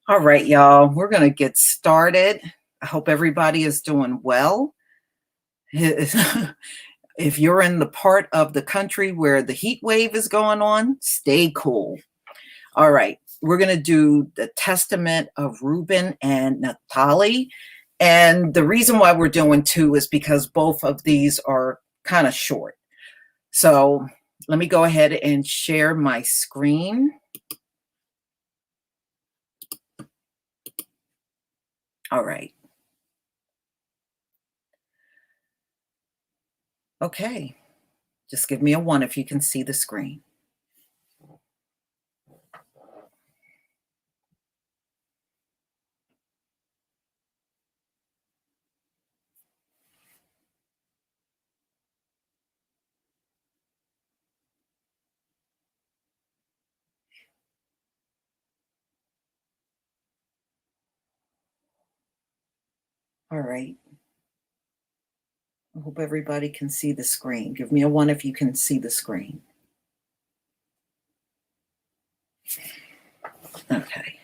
All right, y'all, we're going to get started. I hope everybody is doing well. If you're in the part of the country where the heat wave is going on, stay cool. All right, we're going to do the testament of Reuben and Naphtali. And the reason why we're doing two is because both of these are kind of short. So let me go ahead and share my screen. All right. Okay. Just give me a 1 if you can see the screen. All right. I hope everybody can see the screen. Give me a 1 if you can see the screen. Okay.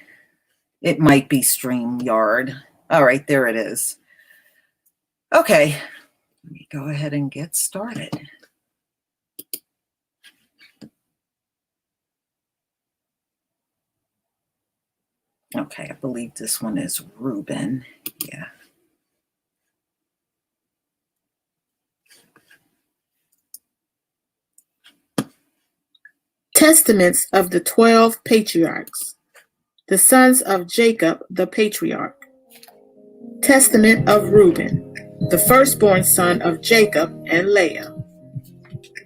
It might be StreamYard. All right, there it is. Okay. Let me go ahead and get started. Okay, I believe this one is Reuben. Yeah. Testaments of the 12 patriarchs, the sons of Jacob the patriarch. Testament of Reuben, the firstborn son of Jacob and Leah.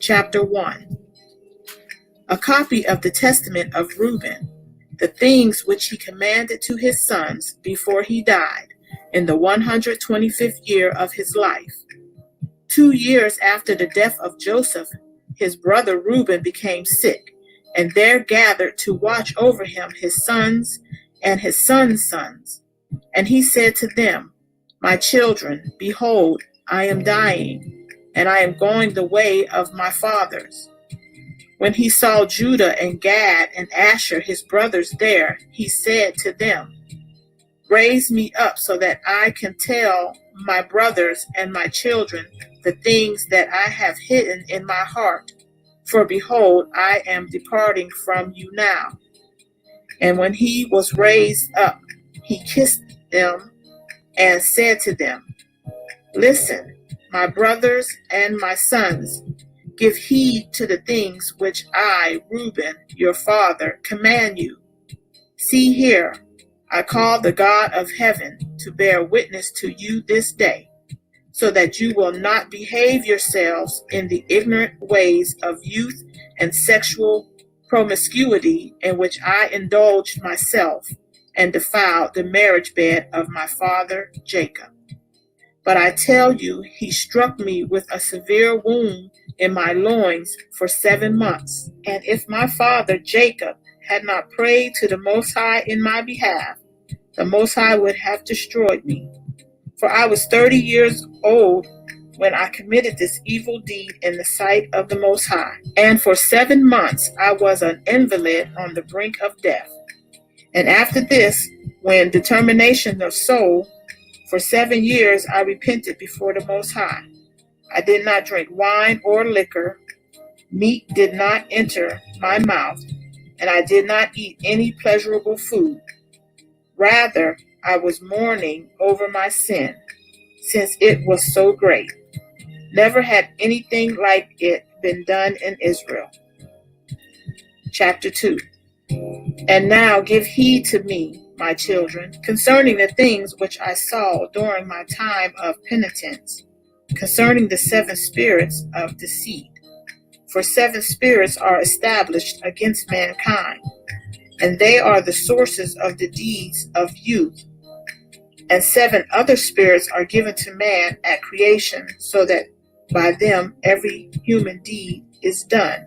Chapter 1. A copy of the testament of Reuben, the things which he commanded to his sons before he died, in the 125th year of his life. 2 years after the death of Joseph, his brother Reuben became sick, and there gathered to watch over him his sons and his sons' sons. And he said to them, My children, behold, I am dying, and I am going the way of my fathers. When he saw Judah and Gad and Asher, his brothers, there, he said to them, Raise me up so that I can tell my brothers and my children the things that I have hidden in my heart. For behold, I am departing from you now. And when he was raised up, he kissed them and said to them, Listen, my brothers and my sons, give heed to the things which I, Reuben, your father, command you. See here, I call the God of heaven to bear witness to you this day, so that you will not behave yourselves in the ignorant ways of youth and sexual promiscuity in which I indulged myself and defiled the marriage bed of my father Jacob. But I tell you, he struck me with a severe wound in my loins for 7 months. And if my father Jacob had not prayed to the Most High in my behalf, the Most High would have destroyed me. For I was 30 years old when I committed this evil deed in the sight of the Most High. And for 7 months I was an invalid on the brink of death. And after this, when determination of soul, for 7 years I repented before the Most High. I did not drink wine or liquor. Meat did not enter my mouth, and I did not eat any pleasurable food. Rather, I was mourning over my sin, since it was so great. Never had anything like it been done in Israel. Chapter 2. And now give heed to me, my children, concerning the things which I saw during my time of penitence, concerning the 7 spirits of deceit. For 7 spirits are established against mankind, and they are the sources of the deeds of youth. And 7 other spirits are given to man at creation, so that by them every human deed is done.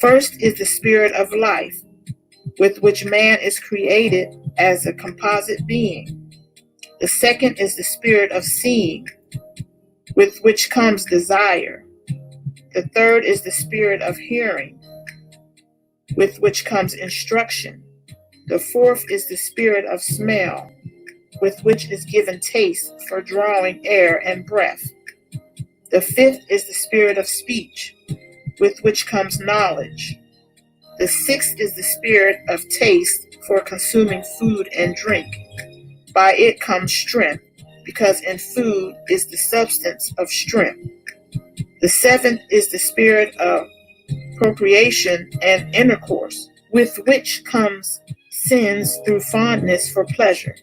First is the spirit of life, with which man is created as a composite being. The second is the spirit of seeing, with which comes desire. The third is the spirit of hearing, with which comes instruction. The fourth is the spirit of smell, with which is given taste for drawing air and breath. The fifth is the spirit of speech, with which comes knowledge. The sixth is the spirit of taste for consuming food and drink. By it comes strength, because in food is the substance of strength. The seventh is the spirit of procreation and intercourse, with which comes sins through fondness for pleasure.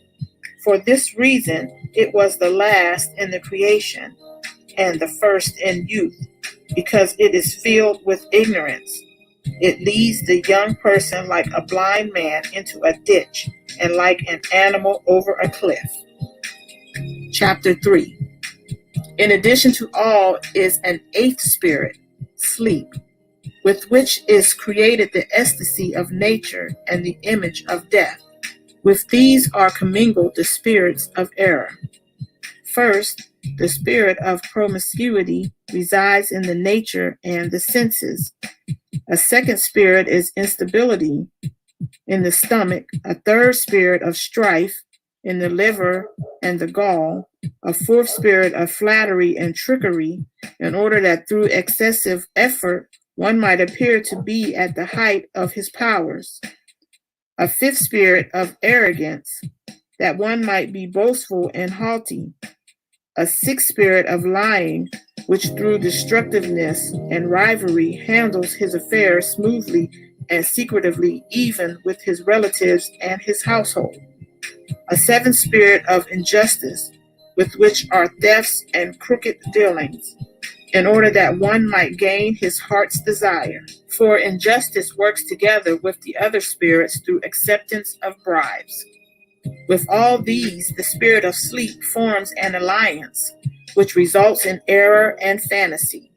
For this reason, it was the last in the creation and the first in youth, because it is filled with ignorance. It leads the young person like a blind man into a ditch, and like an animal over a cliff. Chapter 3. In addition to all is an 8th spirit, sleep, with which is created the ecstasy of nature and the image of death. With these are commingled the spirits of error. First, the spirit of promiscuity resides in the nature and the senses. A second spirit is instability in the stomach. A third spirit of strife in the liver and the gall. A fourth spirit of flattery and trickery, in order that through excessive effort one might appear to be at the height of his powers. A fifth spirit of arrogance, that one might be boastful and haughty. A sixth spirit of lying, which through destructiveness and rivalry handles his affairs smoothly and secretively, even with his relatives and his household. A seventh spirit of injustice, with which are thefts and crooked dealings, in order that one might gain his heart's desire. For injustice works together with the other spirits through acceptance of bribes. With all these, the spirit of sleep forms an alliance, which results in error and fantasy.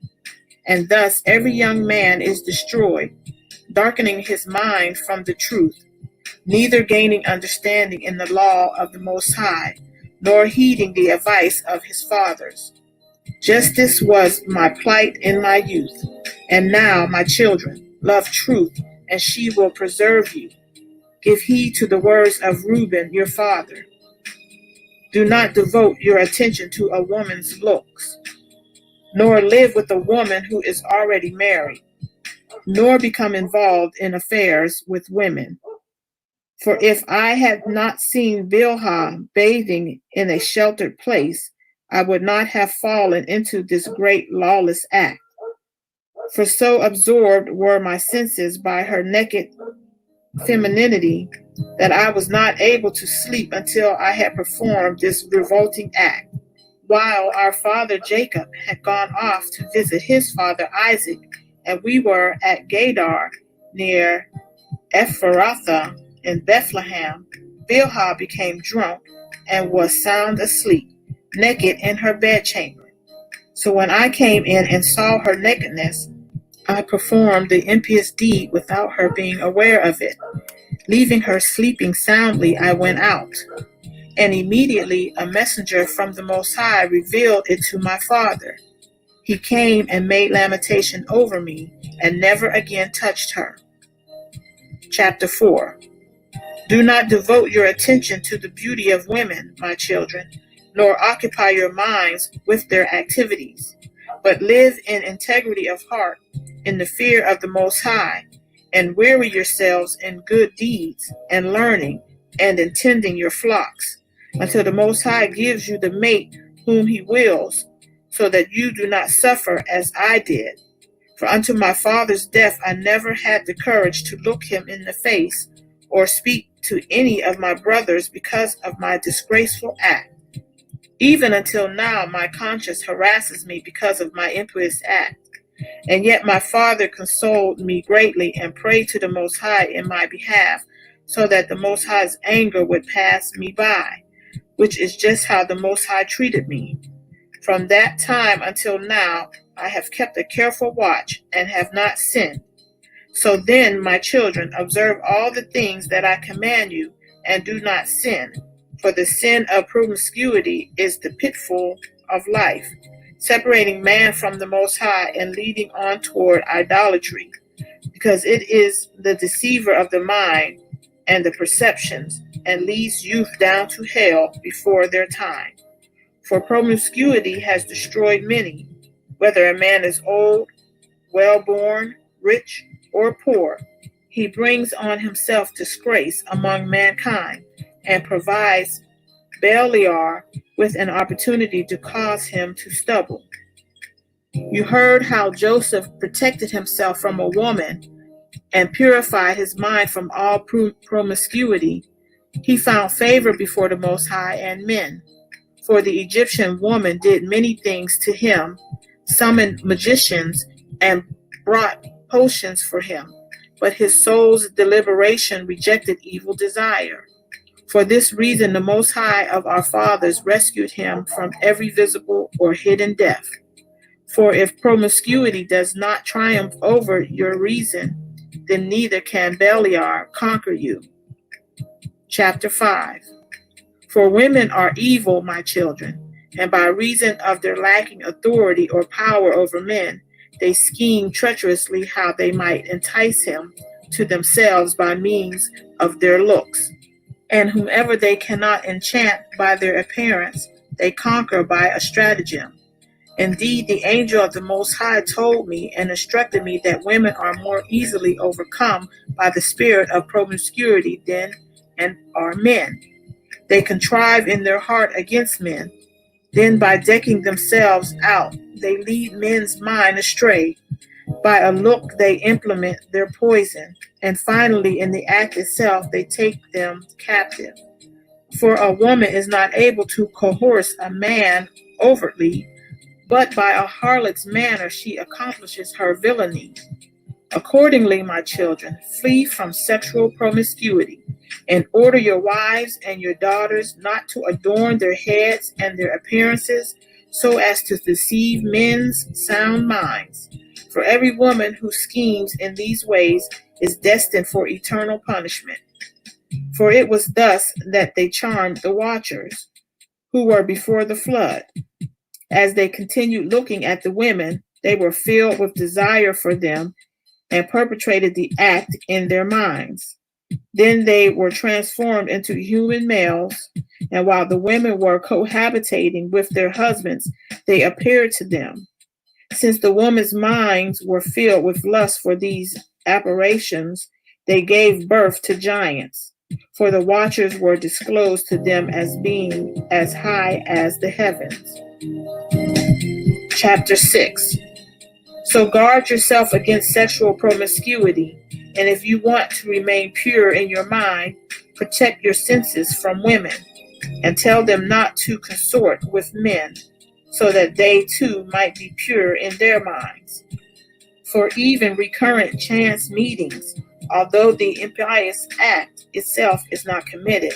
And thus every young man is destroyed, darkening his mind from the truth, neither gaining understanding in the law of the Most High, nor heeding the advice of his fathers. Just this was my plight in my youth. And now, my children, love truth, and she will preserve you. Give heed to the words of Reuben, your father. Do not devote your attention to a woman's looks, nor live with a woman who is already married, nor become involved in affairs with women. For if I had not seen Bilhah bathing in a sheltered place, I would not have fallen into this great lawless act. For so absorbed were my senses by her naked femininity that I was not able to sleep until I had performed this revolting act. While our father Jacob had gone off to visit his father Isaac, and we were at Gedar near Ephrathah in Bethlehem, Bilhah became drunk and was sound asleep, naked in her bedchamber. So when I came in and saw her nakedness, I performed the impious deed without her being aware of it. Leaving her sleeping soundly, I went out. And immediately a messenger from the Most High revealed it to my father. He came and made lamentation over me, and never again touched her. Chapter 4. Do not devote your attention to the beauty of women, my children, nor occupy your minds with their activities, but live in integrity of heart, in the fear of the Most High, and weary yourselves in good deeds and learning, and in tending your flocks, until the Most High gives you the mate whom he wills, so that you do not suffer as I did. For unto my father's death I never had the courage to look him in the face, or speak to any of my brothers because of my disgraceful act. Even until now my conscience harasses me because of my impious act. And yet my father consoled me greatly and prayed to the Most High in my behalf, so that the Most High's anger would pass me by, which is just how the Most High treated me. From that time until now, I have kept a careful watch and have not sinned. So then, my children, observe all the things that I command you, and do not sin. For the sin of promiscuity is the pitfall of life, separating man from the Most High and leading on toward idolatry, because it is the deceiver of the mind and the perceptions, and leads youth down to hell before their time. For promiscuity has destroyed many, whether a man is old, well-born, rich, or poor. He brings on himself disgrace among mankind, and provides Beliar with an opportunity to cause him to stumble. You heard how Joseph protected himself from a woman and purified his mind from all promiscuity. He found favor before the Most High and men. For the Egyptian woman did many things to him, summoned magicians, and brought potions for him. But his soul's deliberation rejected evil desire. For this reason, the Most High of our fathers rescued him from every visible or hidden death. For if promiscuity does not triumph over your reason, then neither can Beliar conquer you. Chapter 5. For women are evil, my children, and by reason of their lacking authority or power over men, they scheme treacherously how they might entice him to themselves by means of their looks. And whomever they cannot enchant by their appearance, they conquer by a stratagem. Indeed, the angel of the Most High told me and instructed me that women are more easily overcome by the spirit of promiscuity than are men. They contrive in their heart against men. Then by decking themselves out, they lead men's mind astray. By a look they implement their poison, and finally in the act itself they take them captive. For a woman is not able to coerce a man overtly, but by a harlot's manner she accomplishes her villainy. Accordingly, my children, flee from sexual promiscuity, and order your wives and your daughters not to adorn their heads and their appearances so as to deceive men's sound minds. For every woman who schemes in these ways is destined for eternal punishment. For it was thus that they charmed the watchers who were before the flood. As they continued looking at the women, they were filled with desire for them and perpetrated the act in their minds. Then they were transformed into human males, and while the women were cohabitating with their husbands, they appeared to them. Since the woman's minds were filled with lust for these aberrations, they gave birth to giants, for the watchers were disclosed to them as being as high as the heavens. Chapter 6. So guard yourself against sexual promiscuity, and if you want to remain pure in your mind, protect your senses from women, and tell them not to consort with men, so that they too might be pure in their minds. For even recurrent chance meetings, although the impious act itself is not committed,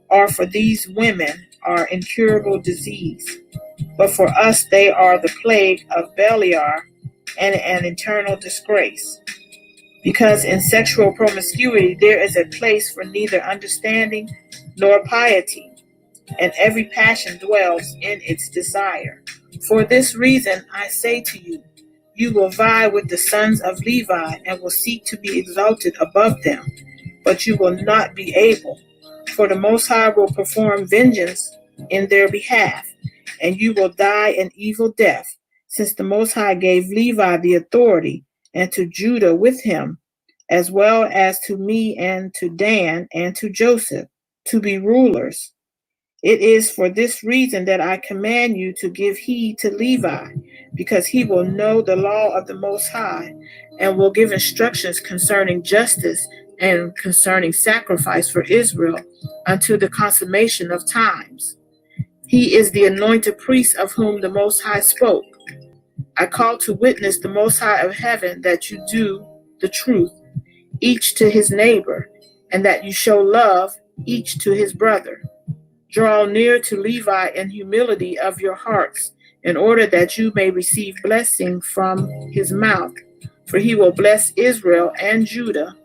are for these women are incurable disease, but for us they are the plague of Beliar and an eternal disgrace. Because in sexual promiscuity there is a place for neither understanding nor piety, and every passion dwells in its desire. For this reason I say to you, you will vie with the sons of Levi and will seek to be exalted above them, but you will not be able, for the Most High will perform vengeance in their behalf, and you will die an evil death, since the Most High gave Levi the authority, and to Judah with him, as well as to me and to Dan and to Joseph. to be rulers. It is for this reason that I command you to give heed to Levi, because he will know the law of the Most High, and will give instructions concerning justice and concerning sacrifice for Israel unto the consummation of times. He is the anointed priest of whom the Most High spoke. I call to witness the Most High of heaven that you do the truth, each to his neighbor, and that you show love each to his brother. Draw near to Levi in humility of your hearts, in order that you may receive blessing from his mouth. For he will bless Israel and Judah,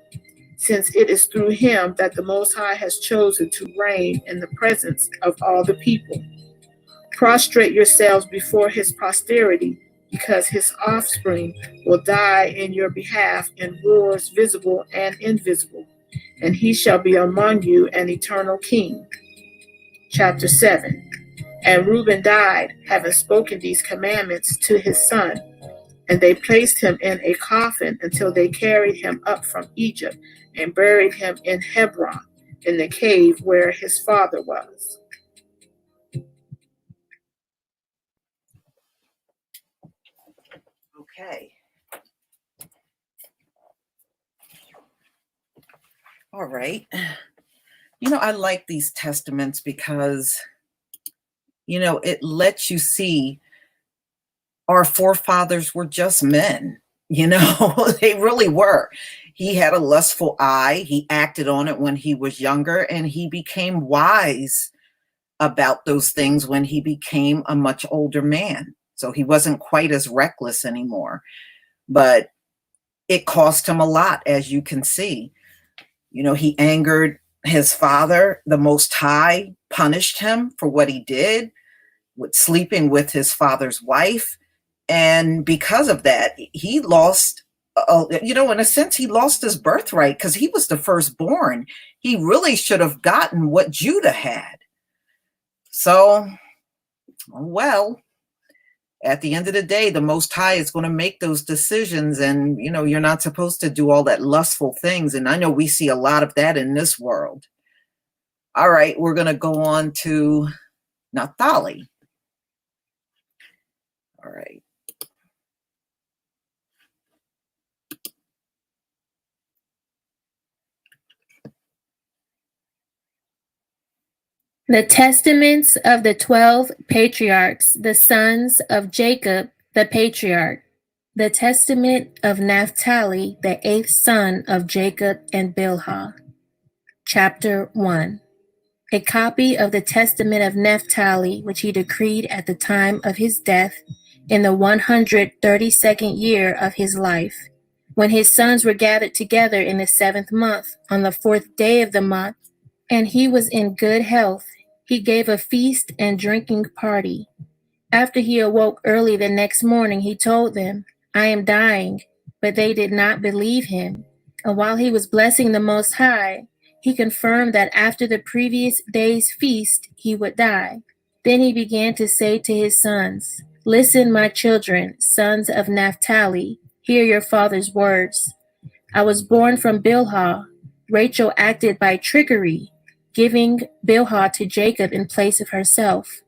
since it is through him that the Most High has chosen to reign in the presence of all the people. Prostrate yourselves before his posterity, because his offspring will die in your behalf in wars visible and invisible, and he shall be among you an eternal king. Chapter 7. And Reuben died, having spoken these commandments to his son. And they placed him in a coffin until they carried him up from Egypt and buried him in Hebron, in the cave where his father was. Okay. All right. I like these testaments because, it lets you see our forefathers were just men, they really were. He had a lustful eye. He acted on it when he was younger, and he became wise about those things when he became a much older man. So he wasn't quite as reckless anymore, but it cost him a lot, as you can see. He angered his father. The Most High punished him for what he did with sleeping with his father's wife. And because of that, he lost, in a sense, he lost his birthright because he was the firstborn. He really should have gotten what Judah had. So, well, at the end of the day, the Most High is going to make those decisions. And, you're not supposed to do all that lustful things. And I know we see a lot of that in this world. All right, we're going to go on to Naphtali. All right. The testaments of the 12 patriarchs, the sons of Jacob, the patriarch. The testament of Naphtali, the 8th son of Jacob and Bilhah. Chapter 1. A copy of the testament of Naphtali, which he decreed at the time of his death, in the 132nd year of his life, when his sons were gathered together in the 7th month, on the 4th day of the month, and he was in good health. He gave a feast and drinking party. After he awoke early the next morning, he told them, I am dying. But they did not believe him. And while he was blessing the Most High, he confirmed that after the previous day's feast, he would die. Then he began to say to his sons, Listen, my children, sons of Naphtali, hear your father's words. I was born from Bilhah. Rachel acted by trickery, giving Bilhah to Jacob in place of herself.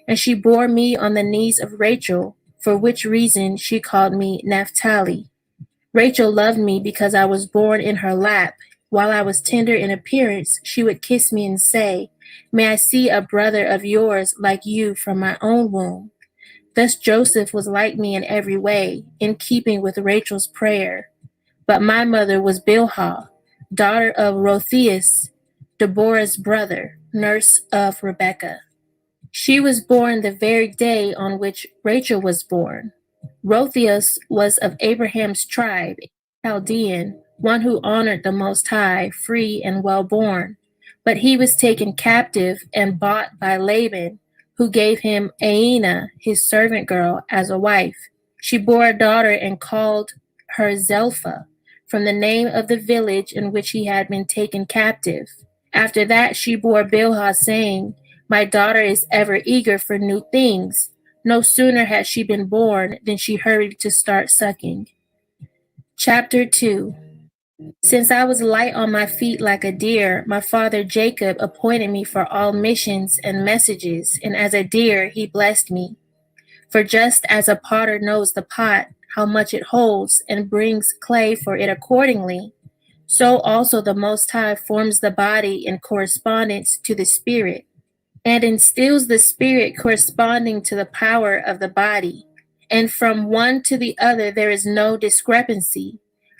And she bore me on the knees of Rachel, for which reason she called me Naphtali. Rachel loved me because I was born in her lap. While I was tender in appearance, she would kiss me and say, May I see a brother of yours like you from my own womb. Thus Joseph was like me in every way, in keeping with Rachel's prayer. But my mother was Bilhah, daughter of Rotheus, Deborah's brother, nurse of Rebekah. She was born the very day on which Rachel was born. Rotheus was of Abraham's tribe, Chaldean, one who honored the Most High, free and well-born. But he was taken captive and bought by Laban, who gave him Aina, his servant girl, as a wife. She bore a daughter and called her Zelpha, from the name of the village in which he had been taken captive. After that she bore Bilhah, saying, My daughter is ever eager for new things. No sooner had she been born than she hurried to start sucking. Chapter 2. Since I was light on my feet like a deer, my father Jacob appointed me for all missions and messages, and as a deer he blessed me. For just as a potter knows the pot, how much it holds, and brings clay for it accordingly, so also the Most High forms the body in correspondence to the spirit, and instills the spirit corresponding to the power of the body. And from one to the other there is no discrepancy,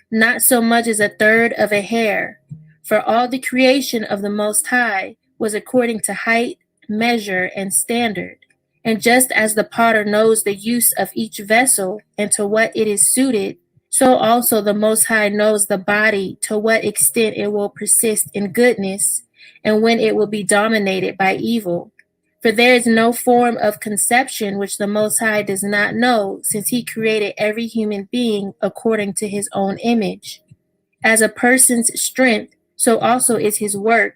not so much as a third of a hair. For all the creation of the Most High was according to height, measure, and standard. And just as the potter knows the use of each vessel and to what it is suited, so also the Most High knows the body, to what extent it will persist in goodness and when it will be dominated by evil. For there is no form of conception which the Most High does not know, since he created every human being according to his own image. As a person's strength, so also is his work.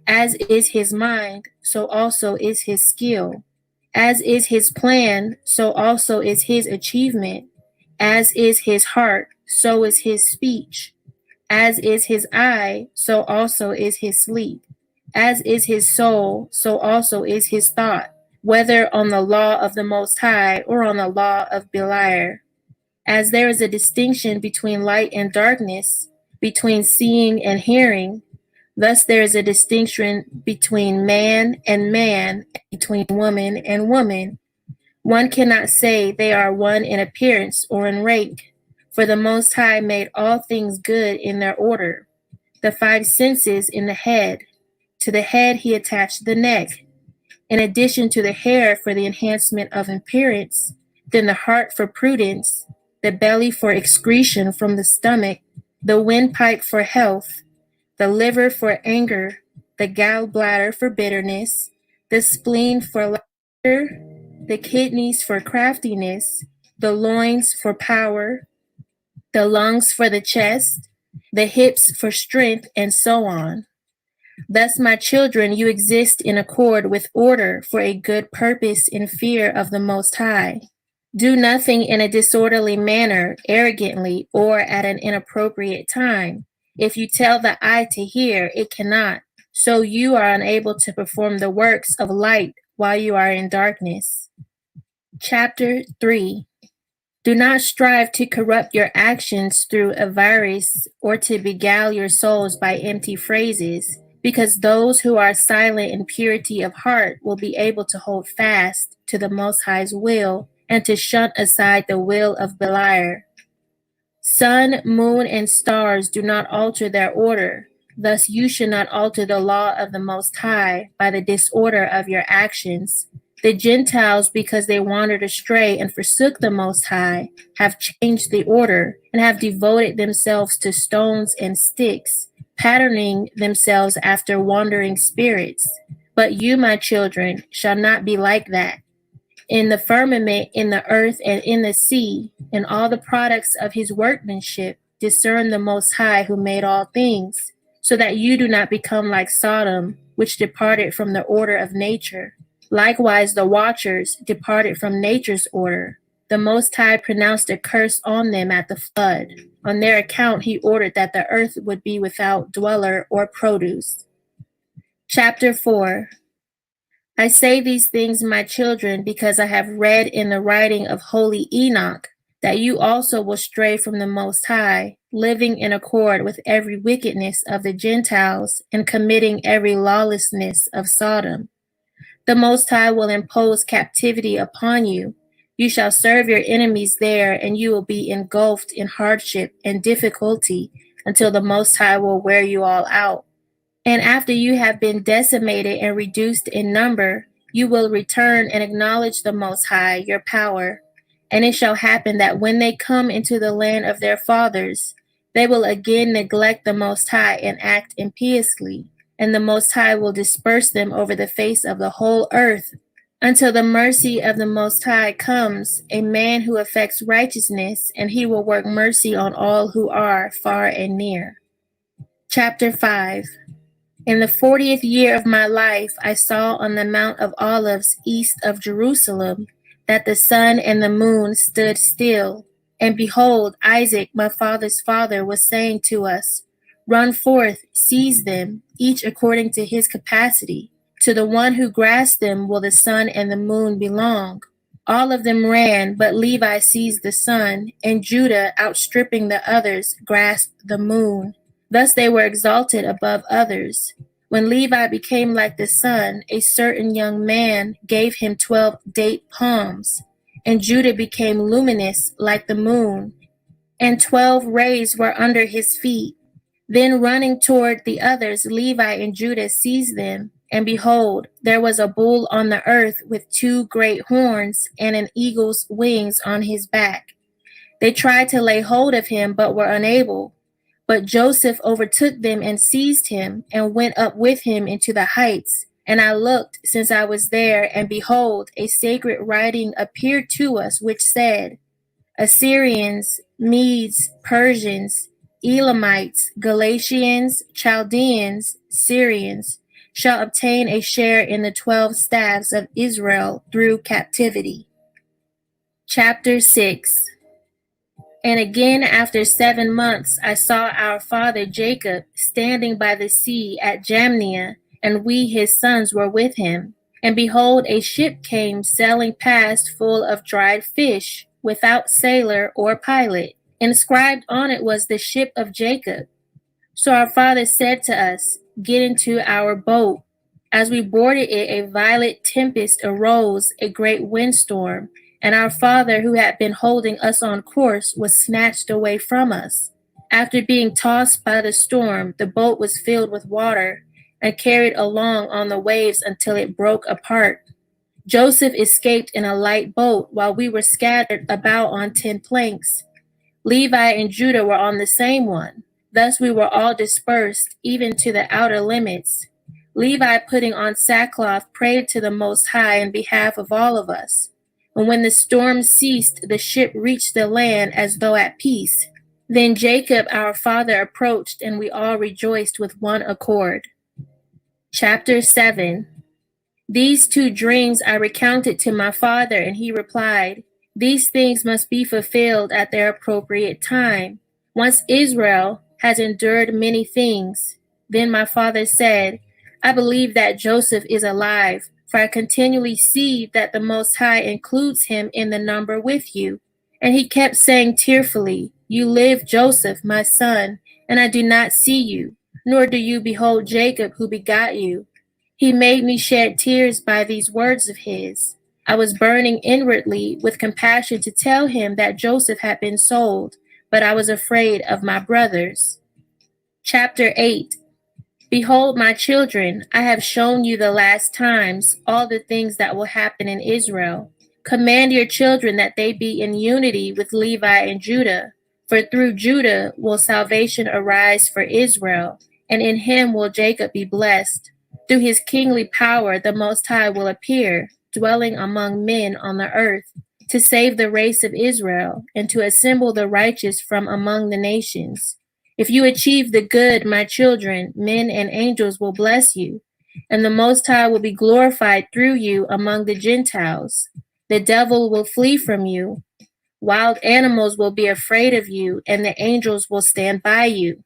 As is his mind, so also is his skill. As is his plan, so also is his achievement. As is his heart, so is his speech. As is his eye, so also is his sleep. As is his soul, so also is his thought, whether on the law of the Most High or on the law of Beliar. As there is a distinction between light and darkness, between seeing and hearing, thus there is a distinction between man, between woman and woman. One cannot say they are one in appearance or in rank, for the Most High made all things good in their order. The 5 senses in the head. To the head he attached the neck, in addition to the hair for the enhancement of appearance, then the heart for prudence, the belly for excretion from the stomach, the windpipe for health, the liver for anger, the gallbladder for bitterness, the spleen for laughter, the kidneys for craftiness, the loins for power, the lungs for the chest, the hips for strength, and so on. Thus, my children, you exist in accord with order for a good purpose in fear of the Most High. Do nothing in a disorderly manner, arrogantly, or at an inappropriate time. If you tell the eye to hear, it cannot. So you are unable to perform the works of light while you are in darkness. Chapter 3. Do not strive to corrupt your actions through avarice or to beguile your souls by empty phrases, because those who are silent in purity of heart will be able to hold fast to the Most High's will and to shun aside the will of Beliar. Sun, moon, and stars do not alter their order. Thus you should not alter the law of the Most High by the disorder of your actions. The Gentiles, because they wandered astray and forsook the Most High, have changed the order and have devoted themselves to stones and sticks, patterning themselves after wandering spirits. But you, my children, shall not be like that. In the firmament, in the earth, and in the sea, in all the products of his workmanship, discern the Most High who made all things, so that you do not become like Sodom, which departed from the order of nature. Likewise, the watchers departed from nature's order. The Most High pronounced a curse on them at the flood. On their account, he ordered that the earth would be without dweller or produce. Chapter 4. I say these things, my children, because I have read in the writing of holy Enoch that you also will stray from the Most High, living in accord with every wickedness of the Gentiles and committing every lawlessness of Sodom. The Most High will impose captivity upon you. You shall serve your enemies there, and you will be engulfed in hardship and difficulty until the Most High will wear you all out. And after you have been decimated and reduced in number, you will return and acknowledge the Most High, your power. And it shall happen that when they come into the land of their fathers, they will again neglect the Most High and act impiously. And the Most High will disperse them over the face of the whole earth, until the mercy of the Most High comes, a man who effects righteousness, and he will work mercy on all who are far and near. Chapter 5. In the 40th year of my life, I saw on the Mount of Olives east of Jerusalem that the sun and the moon stood still, And behold, Isaac, my father's father, was saying to us, Run forth, seize them, each according to his capacity. To the one who grasps them will the sun and the moon belong. All of them ran, but Levi seized the sun, and Judah, outstripping the others, grasped the moon. Thus they were exalted above others. When Levi became like the sun, a certain young man gave him 12 date palms, and Judah became luminous like the moon, and 12 rays were under his feet. Then running toward the others, Levi and Judah seized them, and behold, there was a bull on the earth with 2 great horns and an eagle's wings on his back. They tried to lay hold of him, but were unable. But Joseph overtook them and seized him, and went up with him into the heights. And I looked, since I was there, and behold, a sacred writing appeared to us, which said, Assyrians, Medes, Persians, Elamites, Galatians, Chaldeans, Syrians, shall obtain a share in the 12 staves of Israel through captivity. Chapter 6. And again after 7 months I saw our father Jacob standing by the sea at Jamnia, and we his sons were with him. And behold, a ship came sailing past full of dried fish, without sailor or pilot. Inscribed on it was the ship of Jacob. So our father said to us, Get into our boat. As we boarded it, a violent tempest arose, a great windstorm, and our father, who had been holding us on course, was snatched away from us. After being tossed by the storm, the boat was filled with water and carried along on the waves until it broke apart. Joseph escaped in a light boat, while we were scattered about on 10 planks. Levi and Judah were on the same one. Thus we were all dispersed, even to the outer limits. Levi, putting on sackcloth, prayed to the Most High in behalf of all of us. And when the storm ceased, the ship reached the land as though at peace. Then Jacob our father approached, and we all rejoiced with one accord. Chapter 7. These 2 dreams I recounted to my father, and he replied, These things must be fulfilled at their appropriate time. Once Israel has endured many things. Then my father said, I believe that Joseph is alive, for I continually see that the Most High includes him in the number with you. And he kept saying tearfully, You live, Joseph, my son, and I do not see you, nor do you behold Jacob, who begot you. He made me shed tears by these words of his. I was burning inwardly with compassion to tell him that Joseph had been sold, but I was afraid of my brothers. Chapter 8. Behold, my children, I have shown you the last times all the things that will happen in Israel. Command your children that they be in unity with Levi and Judah, for through Judah will salvation arise for Israel, and in him will Jacob be blessed. Through his kingly power the Most High will appear, dwelling among men on the earth, to save the race of Israel, and to assemble the righteous from among the nations. If you achieve the good, my children, men and angels will bless you, and the Most High will be glorified through you among the Gentiles. The devil will flee from you. Wild animals will be afraid of you, and the angels will stand by you.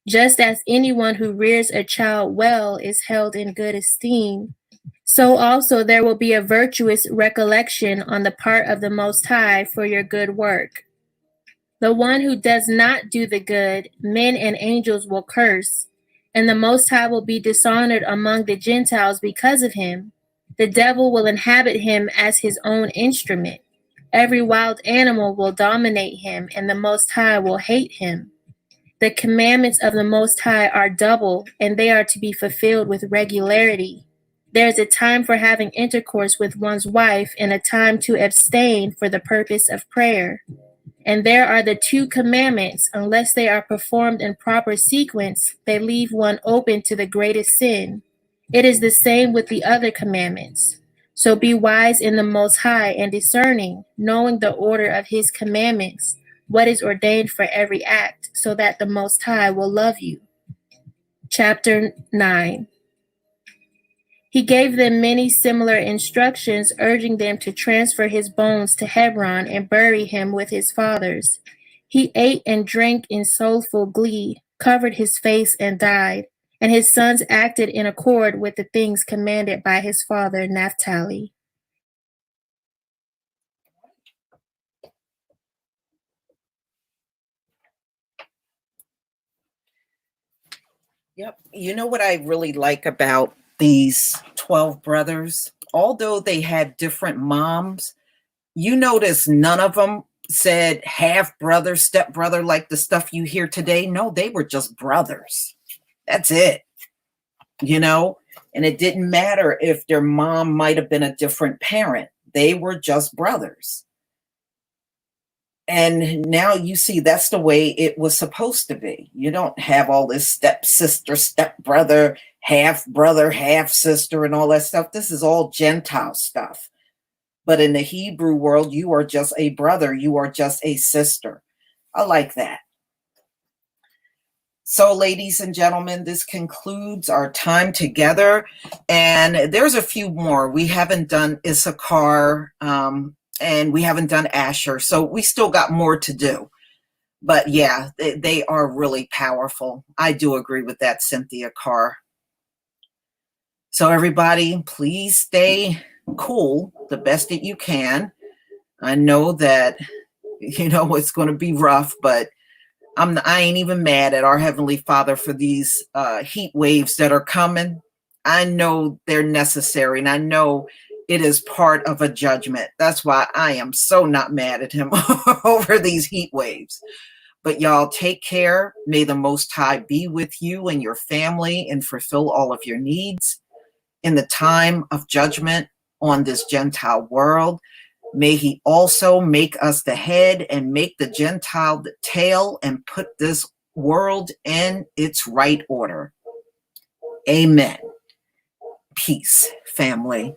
Just as anyone who rears a child well is held in good esteem, so also there will be a virtuous recollection on the part of the Most High for your good work. The one who does not do the good, men and angels will curse, and the Most High will be dishonored among the Gentiles because of him. The devil will inhabit him as his own instrument. Every wild animal will dominate him, and the Most High will hate him. The commandments of the Most High are double, and they are to be fulfilled with regularity. There is a time for having intercourse with one's wife, and a time to abstain for the purpose of prayer. And there are the 2 commandments. Unless they are performed in proper sequence, they leave one open to the greatest sin. It is the same with the other commandments. So be wise in the Most High and discerning, knowing the order of his commandments, what is ordained for every act, so that the Most High will love you. Chapter 9. He gave them many similar instructions, urging them to transfer his bones to Hebron and bury him with his fathers. He ate and drank in soulful glee, covered his face, and died. And his sons acted in accord with the things commanded by his father Naphtali. Yep. You know what I really like about these 12 brothers? Although they had different moms, you notice none of them said half brother, step brother, like the stuff you hear today. No, they were just brothers. That's it. You know, and it didn't matter if their mom might have been a different parent. They were just brothers. And now you see that's the way it was supposed to be. You don't have all this stepsister, stepbrother, half sister, and all that stuff. This is all Gentile stuff. But in the Hebrew world, you are just a brother. You are just a sister. I like that. So, ladies and gentlemen, this concludes our time together. And there's a few more. We haven't done Issachar, and we haven't done Asher. So we still got more to do. But yeah, they are really powerful. I do agree with that, Cynthia Carr. So everybody, please stay cool the best that you can. I know that, you know, it's going to be rough, but I ain't even mad at our Heavenly Father for these heat waves that are coming. I know they're necessary, and I know it is part of a judgment. That's why I am so not mad at him over these heat waves. But y'all take care. May the Most High be with you and your family and fulfill all of your needs in the time of judgment on this Gentile world. May he also make us the head and make the Gentile the tail and put this world in its right order. Amen. Peace, family.